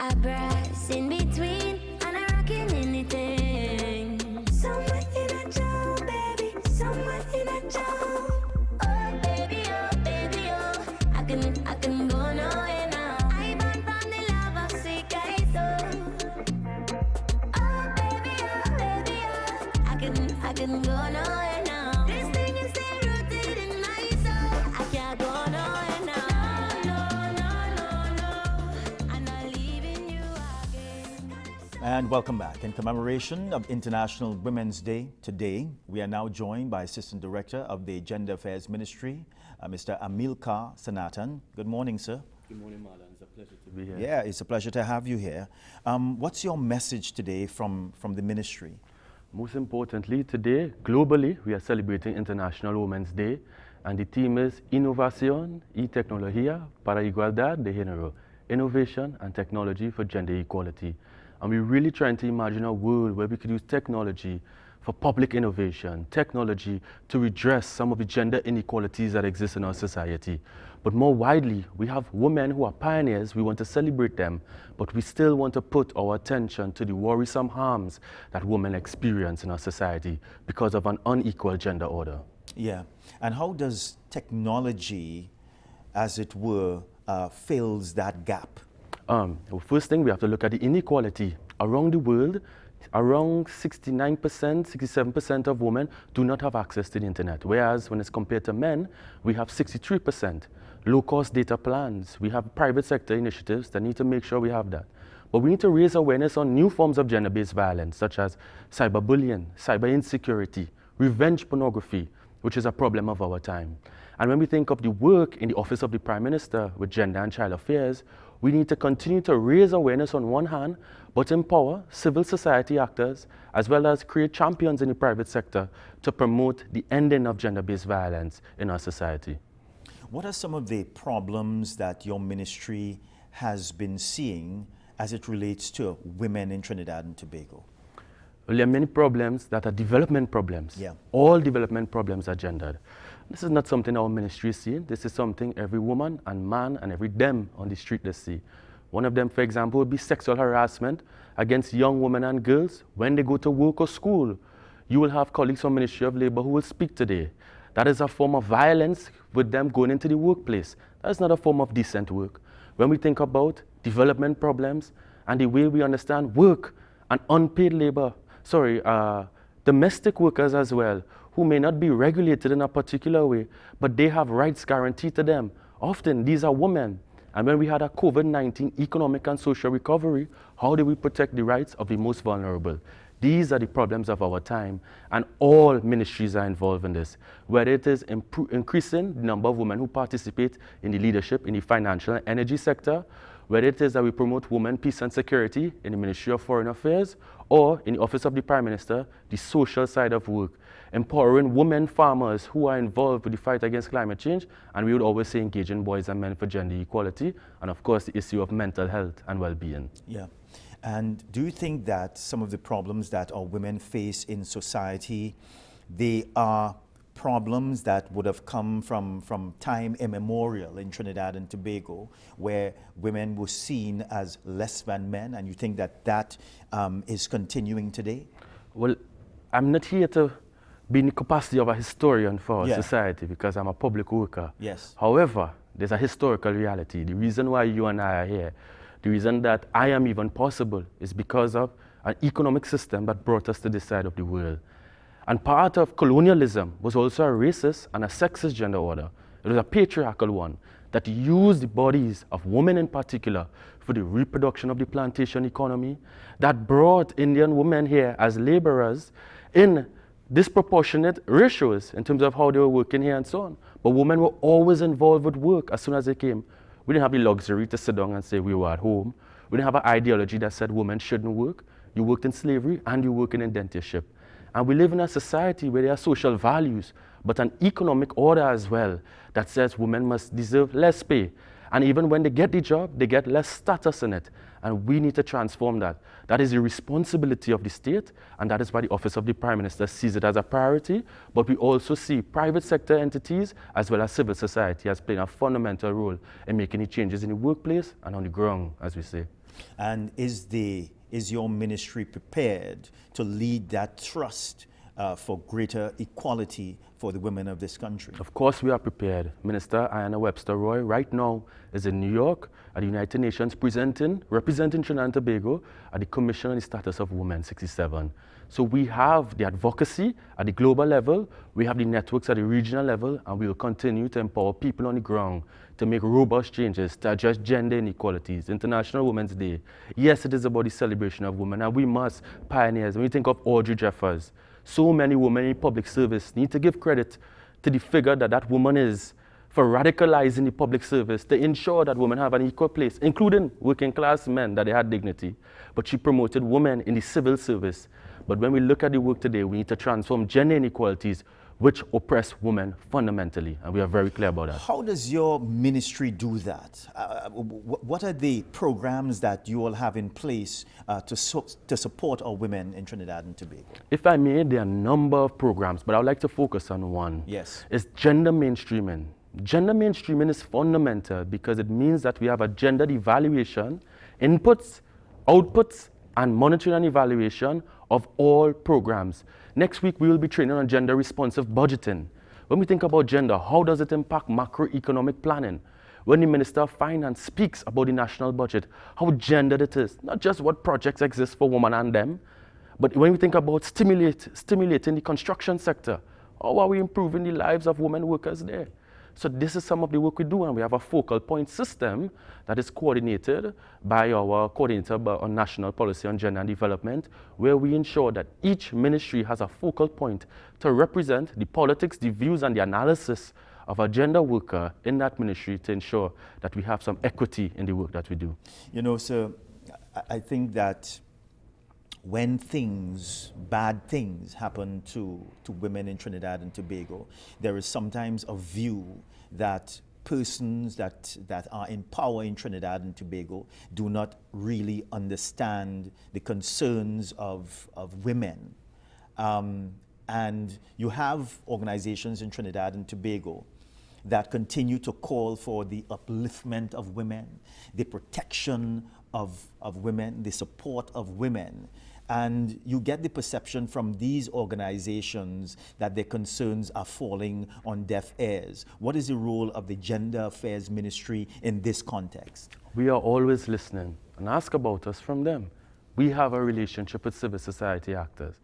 I press in between and I rockin' anything. Somewhere in a job, baby, somewhere in a job. Oh baby, oh, I can go nowhere now. I born from the love of sweet guys, oh baby, oh, I can go nowhere now. This thing is still rooted in my soul. I can't go nowhere now. I'm not leaving you again. And welcome back. In commemoration of International Women's Day today, we are now joined by Assistant Director of the Gender Affairs Ministry, Mr. Amilcar Sanatan. Good morning, sir. Good morning, Marlon. It's a pleasure to be here. Yeah, it's a pleasure to have you here. What's your message today from the ministry? Most importantly, today, globally, we are celebrating International Women's Day, and the theme is Innovación y Tecnología para Igualdad de Género, Innovation and Technology for Gender Equality. And we're really trying to imagine a world where we could use technology for public innovation, technology to redress some of the gender inequalities that exist in our society. But more widely, we have women who are pioneers, we want to celebrate them, but we still want to put our attention to the worrisome harms that women experience in our society because of an unequal gender order. Yeah, and how does technology, as it were, fills that gap? Well, first thing, we have to look at the inequality. Around the world, around 69%, 67% of women do not have access to the internet, whereas when it's compared to men, we have 63%. Low-cost data plans, we have private sector initiatives that need to make sure we have that. But we need to raise awareness on new forms of gender-based violence, such as cyberbullying, cyber insecurity, revenge pornography, which is a problem of our time. And when we think of the work in the Office of the Prime Minister with Gender and Child Affairs, we need to continue to raise awareness on one hand, but empower civil society actors, as well as create champions in the private sector to promote the ending of gender-based violence in our society. What are some of the problems that your ministry has been seeing as it relates to women in Trinidad and Tobago? Well, there are many problems that are development problems. Yeah. All development problems are gendered. This is not something our ministry is seeing. This is something every woman and man and every dem on the street they see. One of them, for example, would be sexual harassment against young women and girls when they go to work or school. You will have colleagues from Ministry of Labor who will speak today. That is a form of violence with them going into the workplace. That is not a form of decent work. When we think about development problems and the way we understand work and unpaid labor, domestic workers as well, who may not be regulated in a particular way, but they have rights guaranteed to them. Often these are women. And when we had a COVID-19 economic and social recovery, how do we protect the rights of the most vulnerable? These are the problems of our time, and all ministries are involved in this, whether it is increasing the number of women who participate in the leadership in the financial and energy sector, whether it is that we promote women, peace and security in the Ministry of Foreign Affairs, or in the Office of the Prime Minister, the social side of work, empowering women farmers who are involved with the fight against climate change, and we would always say engaging boys and men for gender equality, and of course the issue of mental health and well-being. Yeah. And do you think that some of the problems that our women face in society, they are problems that would have come from time immemorial in Trinidad and Tobago, where women were seen as less than men, and you think that that is continuing today? Well, I'm not here to be in the capacity of a historian for our society because I'm a public worker. Yes. However, there's a historical reality. The reason why you and I are here, the reason that I am even possible is because of an economic system that brought us to this side of the world. And part of colonialism was also a racist and a sexist gender order. It was a patriarchal one that used the bodies of women in particular for the reproduction of the plantation economy, that brought Indian women here as laborers in disproportionate ratios in terms of how they were working here and so on. But women were always involved with work as soon as they came. We didn't have the luxury to sit down and say we were at home. We didn't have an ideology that said women shouldn't work. You worked in slavery and you work in indentureship. And we live in a society where there are social values, but an economic order as well that says women must deserve less pay. And even when they get the job, they get less status in it. And we need to transform that. That is the responsibility of the state, and that is why the Office of the Prime Minister sees it as a priority. But we also see private sector entities as well as civil society as playing a fundamental role in making the changes in the workplace and on the ground, as we say. And is your ministry prepared to lead that thrust for greater equality for the women of this country? Of course we are prepared. Minister Ayanna Webster Roy right now is in New York at the United Nations representing Trinidad and Tobago at the Commission on the Status of Women 67. So we have the advocacy at the global level, we have the networks at the regional level, and we will continue to empower people on the ground to make robust changes to address gender inequalities. International Women's Day, yes, it is about the celebration of women, and we must pioneers. When we think of Audrey Jeffers, so many women in public service need to give credit to the figure that that woman is for radicalizing the public service to ensure that women have an equal place, including working class men, that they had dignity. But she promoted women in the civil service. But when we look at the work today, we need to transform gender inequalities which oppress women fundamentally, and we are very clear about that. How does your ministry do that? What are the programs that you all have in place to support our women in Trinidad and Tobago? If I may, there are a number of programs, but I would like to focus on one. Yes. It's gender mainstreaming. Gender mainstreaming is fundamental because it means that we have a gendered evaluation, inputs, outputs, and monitoring and evaluation of all programs. Next week, we will be training on gender responsive budgeting. When we think about gender, how does it impact macroeconomic planning? When the Minister of Finance speaks about the national budget, how gendered it is, not just what projects exist for women and them, but when we think about stimulating the construction sector, how are we improving the lives of women workers there? So this is some of the work we do, and we have a focal point system that is coordinated by our coordinator on national policy on gender and development, where we ensure that each ministry has a focal point to represent the politics, the views, and the analysis of a gender worker in that ministry to ensure that we have some equity in the work that we do. You know, sir, I think that when bad things happen to women in Trinidad and Tobago, there is sometimes a view that persons that are in power in Trinidad and Tobago do not really understand the concerns of women. And you have organizations in Trinidad and Tobago that continue to call for the upliftment of women, the protection of women, the support of women. And you get the perception from these organizations that their concerns are falling on deaf ears. What is the role of the Gender Affairs Ministry in this context? We are always listening and ask about us from them. We have a relationship with civil society actors.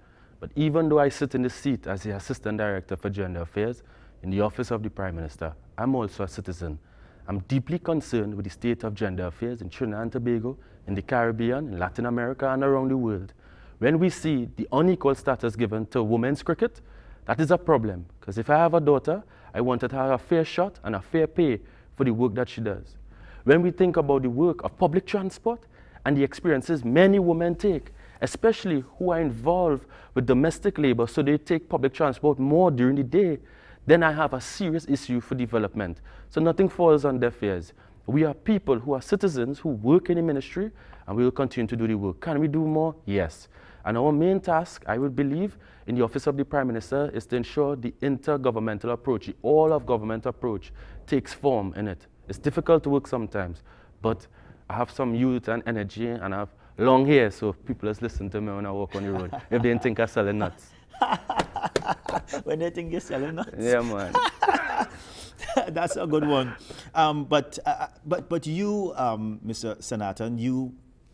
But even though I sit in the seat as the Assistant Director for Gender Affairs in the Office of the Prime Minister, I'm also a citizen. I'm deeply concerned with the state of gender affairs in Trinidad and Tobago, in the Caribbean, in Latin America, and around the world. When we see the unequal status given to women's cricket, that is a problem. Because if I have a daughter, I want her to have a fair shot and a fair pay for the work that she does. When we think about the work of public transport and the experiences many women take, especially who are involved with domestic labor, so they take public transport more during the day, then I have a serious issue for development. So nothing falls on deaf ears. We are people who are citizens who work in the ministry, and we will continue to do the work. Can we do more? Yes. And our main task, I would believe, in the Office of the Prime Minister is to ensure the intergovernmental approach, the all-of-government approach, takes form in it. It's difficult to work sometimes, but I have some youth and energy, and I have long hair, so people just listen to me when I walk on the road, if they think I'm selling nuts. When they think you're selling nuts? Yeah, man. That's a good one. But you, Mr. Sanatan,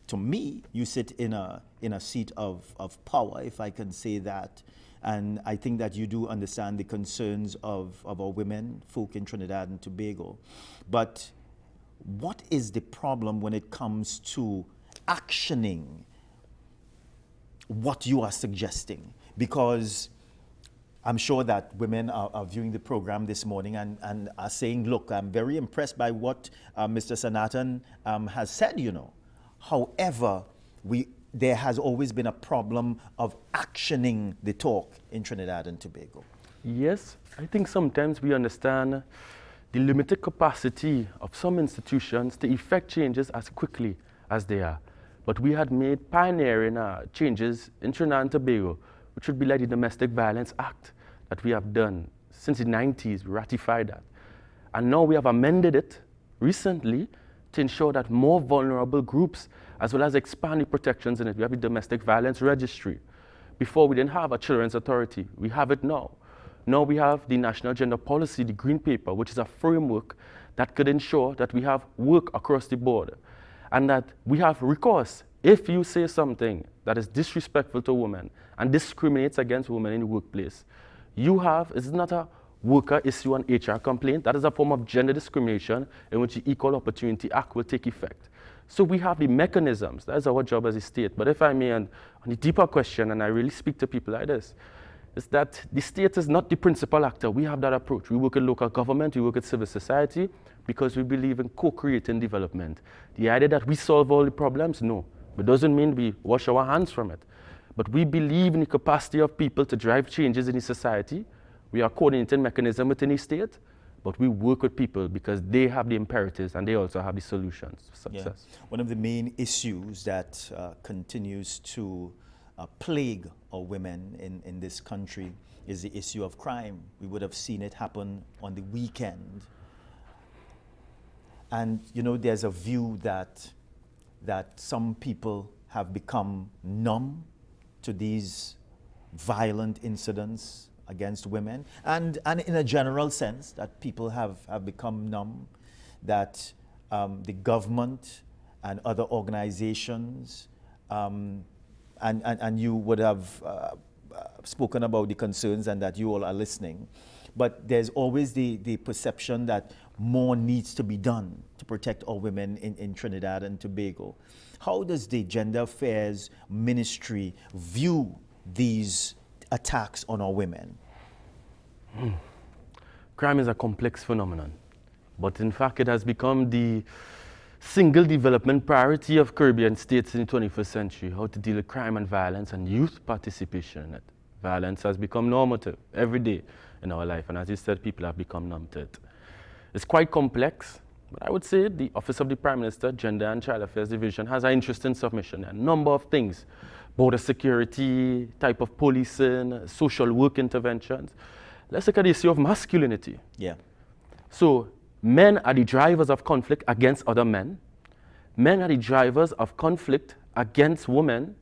to me, you sit in a seat of power, if I can say that. And I think that you do understand the concerns of our women, folk in Trinidad and Tobago. But what is the problem when it comes to actioning what you are suggesting? Because I'm sure that women are viewing the program this morning and are saying, look, I'm very impressed by what Mr. Sanatan has said, you know. However, there has always been a problem of actioning the talk in Trinidad and Tobago. Yes, I think sometimes we understand the limited capacity of some institutions to effect changes as quickly as they are. But we had made pioneering changes in Trinidad and Tobago, which would be like the Domestic Violence Act that we have done since the 90s. We ratified that. And now we have amended it recently to ensure that more vulnerable groups as well as expand the protections in it. We have the domestic violence registry. Before, we didn't have a children's authority. We have it now. Now we have the National Gender Policy, the Green Paper, which is a framework that could ensure that we have work across the board and that we have recourse. If you say something that is disrespectful to women and discriminates against women in the workplace, you have, it's not a worker issue an HR complaint, that is a form of gender discrimination in which the Equal Opportunity Act will take effect. So we have the mechanisms, that is our job as a state. But if I may, on the deeper question, and I really speak to people like this, is that the state is not the principal actor. We have that approach. We work with local government, we work with civil society, because we believe in co-creating development. The idea that we solve all the problems, no. It doesn't mean we wash our hands from it. But we believe in the capacity of people to drive changes in the society. We are coordinating mechanism within the state, but we work with people because they have the imperatives and they also have the solutions for success. Yeah. One of the main issues that continues to plague our women in this country is the issue of crime. We would have seen it happen on the weekend. And you know, there's a view that some people have become numb to these violent incidents against women, and in a general sense that people have become numb, that the government and other organizations, and you would have spoken about the concerns and that you all are listening, but there's always the perception that more needs to be done to protect our women in Trinidad and Tobago. How does the Gender Affairs Ministry view these attacks on our women? Crime is a complex phenomenon, but in fact it has become the single development priority of Caribbean states in the 21st century, how to deal with crime and violence and youth participation in it. Violence has become normative every day in our life, and as you said, people have become numb to it. It's quite complex, but I would say the Office of the Prime Minister, Gender and Child Affairs Division has an interesting submission, a number of things, border security, type of policing, social work interventions. Let's look at the issue of masculinity. Yeah. So men are the drivers of conflict against other men. Men are the drivers of conflict against women.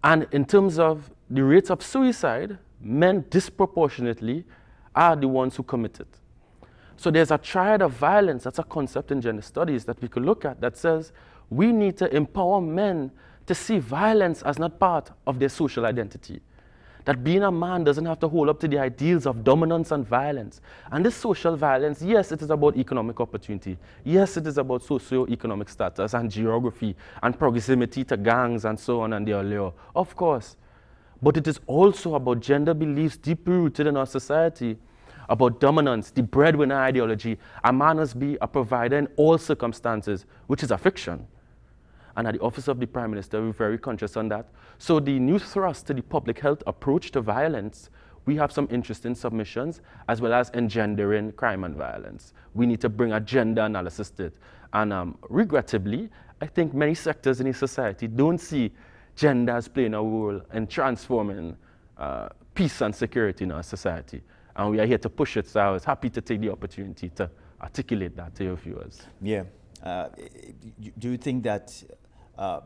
And in terms of the rates of suicide, men disproportionately are the ones who commit it. So there's a triad of violence, that's a concept in gender studies that we could look at that says we need to empower men to see violence as not part of their social identity. That being a man doesn't have to hold up to the ideals of dominance and violence. And this social violence, yes, it is about economic opportunity. Yes, it is about socio-economic status and geography and proximity to gangs and so on and the allure, of course. But it is also about gender beliefs deeply rooted in our society, about dominance, the breadwinner ideology. A man must be a provider in all circumstances, which is a fiction. And at the Office of the Prime Minister, we're very conscious on that. So the new thrust to the public health approach to violence, we have some interesting submissions, as well as engendering crime and violence. We need to bring a gender analysis to it. And regrettably, I think many sectors in the society don't see gender as playing a role in transforming peace and security in our society. And we are here to push it, so I was happy to take the opportunity to articulate that to your viewers. Yeah. Do you think that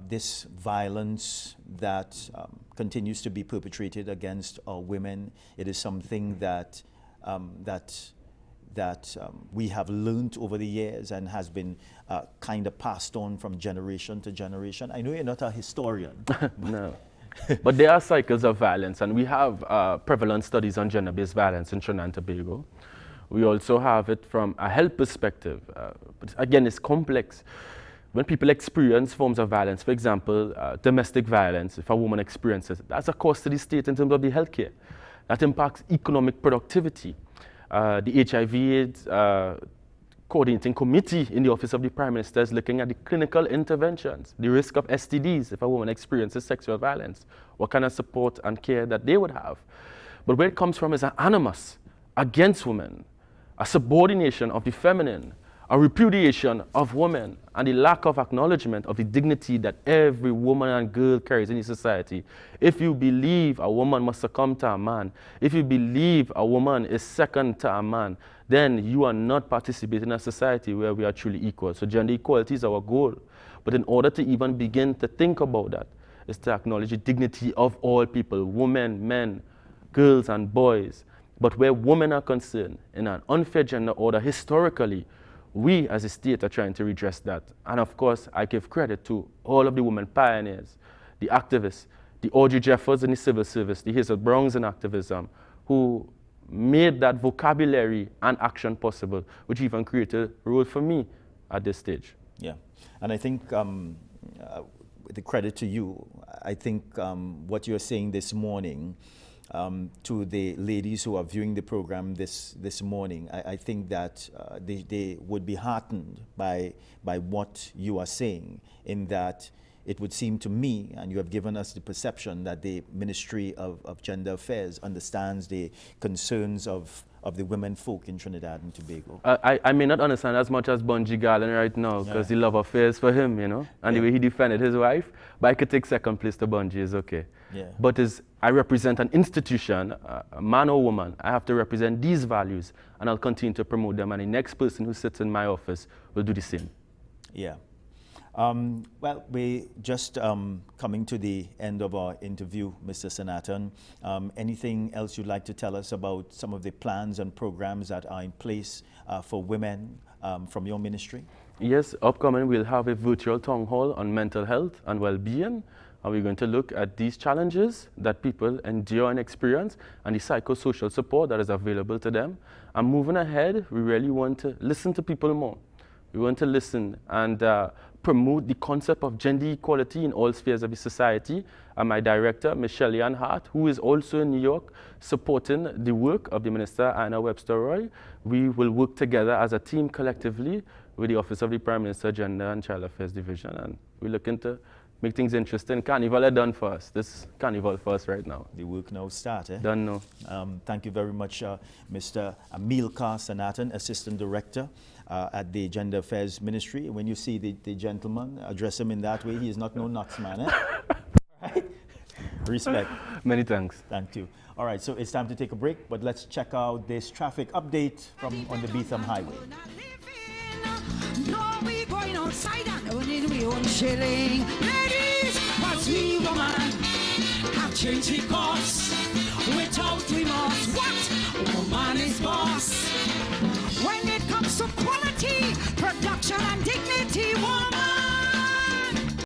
this violence that continues to be perpetrated against women, it is something that we have learned over the years and has been kind of passed on from generation to generation? I know you're not a historian. No. But there are cycles of violence, and we have prevalent studies on gender-based violence in Trinidad and Tobago. We also have it from a health perspective. But again, it's complex. When people experience forms of violence, for example, domestic violence, if a woman experiences it, that's a cost to the state in terms of the healthcare. That impacts economic productivity. The HIV/AIDS coordinating committee in the Office of the Prime Minister is looking at the clinical interventions, the risk of STDs if a woman experiences sexual violence, what kind of support and care that they would have. But where it comes from is an animus against women, a subordination of the feminine, a repudiation of women, and the lack of acknowledgement of the dignity that every woman and girl carries in the society. If you believe a woman must succumb to a man, if you believe a woman is second to a man, then you are not participating in a society where we are truly equal. So gender equality is our goal. But in order to even begin to think about that, is to acknowledge the dignity of all people, women, men, girls, and boys. But where women are concerned, in an unfair gender order, historically, we as a state are trying to redress that. And of course, I give credit to all of the women pioneers, the activists, the Audrey Jeffords in the civil service, the Hazel Browns in activism, who made that vocabulary and action possible, which even created a role for me at this stage. Yeah, and I think the credit to you, I think what you're saying this morning to the ladies who are viewing the program this morning, I think that they would be heartened by what you are saying, in that it would seem to me, and you have given us the perception, that the Ministry of Gender Affairs understands the concerns of the women folk in Trinidad and Tobago. I may not understand as much as Bunji Garland right now, because the love affairs for him, you know, and the way he defended his wife. But I could take second place to Bunji, is okay. Yeah. But as I represent an institution, a man or woman, I have to represent these values, and I'll continue to promote them, and the next person who sits in my office will do the same. Yeah. Well, we're just coming to the end of our interview, Mr. Sanatan. Anything else you'd like to tell us about some of the plans and programs that are in place for women from your ministry? Yes, upcoming we'll have a virtual town hall on mental health and well-being. And we're going to look at these challenges that people endure and experience, and the psychosocial support that is available to them. And moving ahead, we really want to listen to people more. We want to listen and promote the concept of gender equality in all spheres of the society. And my director, Michelle Ann Hart, who is also in New York, supporting the work of the Minister, Anna Webster-Roy. We will work together as a team collectively with the Office of the Prime Minister, Gender and Child Affairs Division. And we're looking to make things interesting. Carnival are done for us. This carnival for us right now. The work now start, eh? Done now. Thank you very much, Mr. Amilcar Sanatan, Assistant Director at the Gender Affairs Ministry. When you see the gentleman, address him in that way. He is not no nuts man, eh? Right? Respect. Many thanks. Thank you. All right, so it's time to take a break, but let's check out this traffic update from on the Beetham Highway. No, we going outside and earning we own shilling. Ladies, what's we woman? Have changed the course without remorse. What?